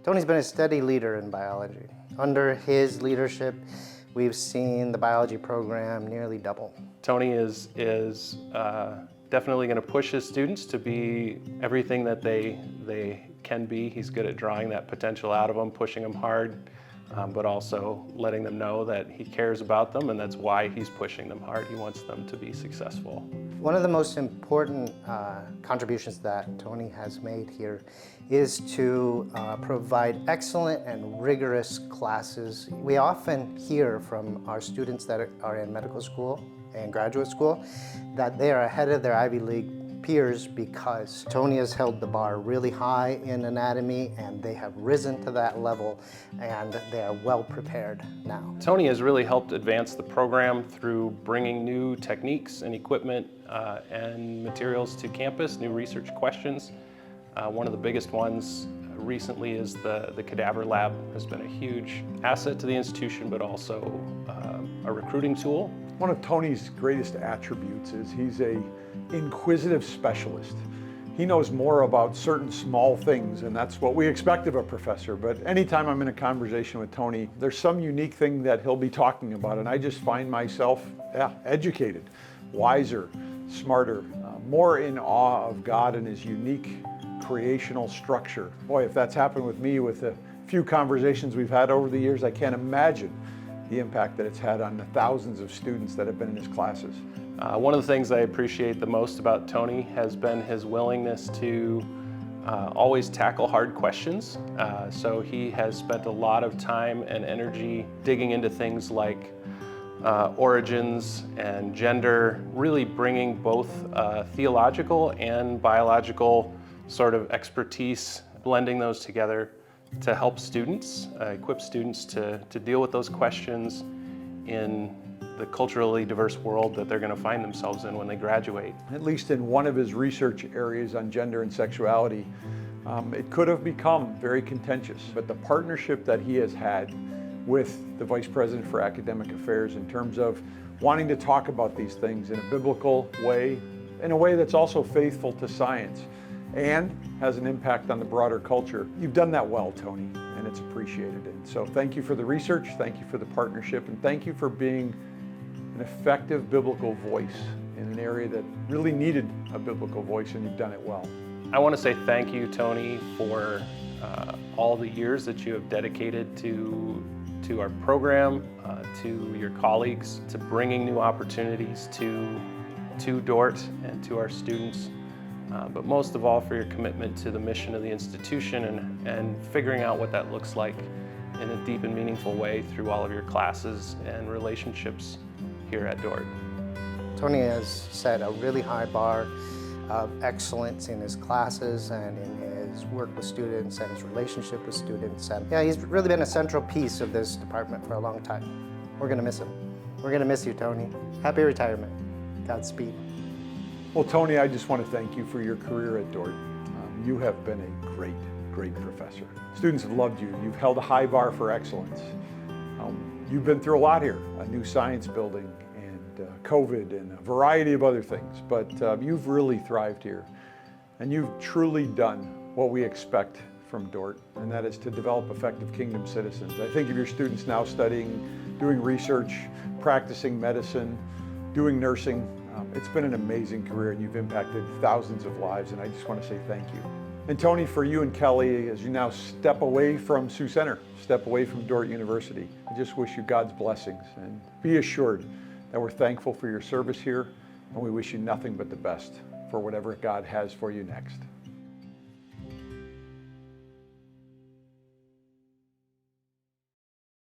Tony's been a steady leader in biology. Under his leadership, we've seen the biology program nearly double. Tony is definitely going to push his students to be everything that they can be. He's good at drawing that potential out of them, pushing them hard, but also letting them know that he cares about them, and that's why he's pushing them hard. He wants them to be successful. One of the most important contributions that Tony has made here is to provide excellent and rigorous classes. We often hear from our students that are in medical school and graduate school that they are ahead of their Ivy League peers because Tony has held the bar really high in anatomy, and they have risen to that level, and they are well prepared now. Tony has really helped advance the program through bringing new techniques and equipment and materials to campus, new research questions. One of the biggest ones recently is the cadaver lab. Has been a huge asset to the institution, but also a recruiting tool. One of Tony's greatest attributes is he's an inquisitive specialist. He knows more about certain small things, and that's what we expect of a professor. But anytime I'm in a conversation with Tony, there's some unique thing that he'll be talking about, and I just find myself educated, wiser, smarter, more in awe of God and his unique creational structure. Boy, if that's happened with me with the few conversations we've had over the years, I can't imagine the impact that it's had on the thousands of students that have been in his classes. One of the things I appreciate the most about Tony has been his willingness to always tackle hard questions. So he has spent a lot of time and energy digging into things like origins and gender, really bringing both theological and biological sort of expertise, blending those together to help students, equip students to deal with those questions in the culturally diverse world that they're going to find themselves in when they graduate. At least in one of his research areas on gender and sexuality, it could have become very contentious, but the partnership that he has had with the Vice President for Academic Affairs in terms of wanting to talk about these things in a biblical way, in a way that's also faithful to science, and has an impact on the broader culture. You've done that well, Tony, and it's appreciated. And so thank you for the research, thank you for the partnership, and thank you for being an effective biblical voice in an area that really needed a biblical voice, and you've done it well. I want to say thank you, Tony, for all the years that you have dedicated to our program, to your colleagues, to bringing new opportunities to Dordt and to our students. But most of all for your commitment to the mission of the institution and figuring out what that looks like in a deep and meaningful way through all of your classes and relationships here at Dordt. Tony has set a really high bar of excellence in his classes and in his work with students and his relationship with students. And yeah, he's really been a central piece of this department for a long time. We're going to miss him. We're going to miss you, Tony. Happy retirement. Godspeed. Well, Tony, I just want to thank you for your career at Dordt. You have been a great professor. Students have loved you. You've held a high bar for excellence. You've been through a lot here, a new science building and COVID and a variety of other things, but you've really thrived here. And you've truly done what we expect from Dordt, and that is to develop effective kingdom citizens. I think of your students now studying, doing research, practicing medicine, doing nursing. It's been an amazing career, and you've impacted thousands of lives, and I just want to say thank you. And Tony, for you and Kelly, as you now step away from Sioux Center, step away from Dordt University, I just wish you God's blessings, and be assured that we're thankful for your service here, and we wish you nothing but the best for whatever God has for you next.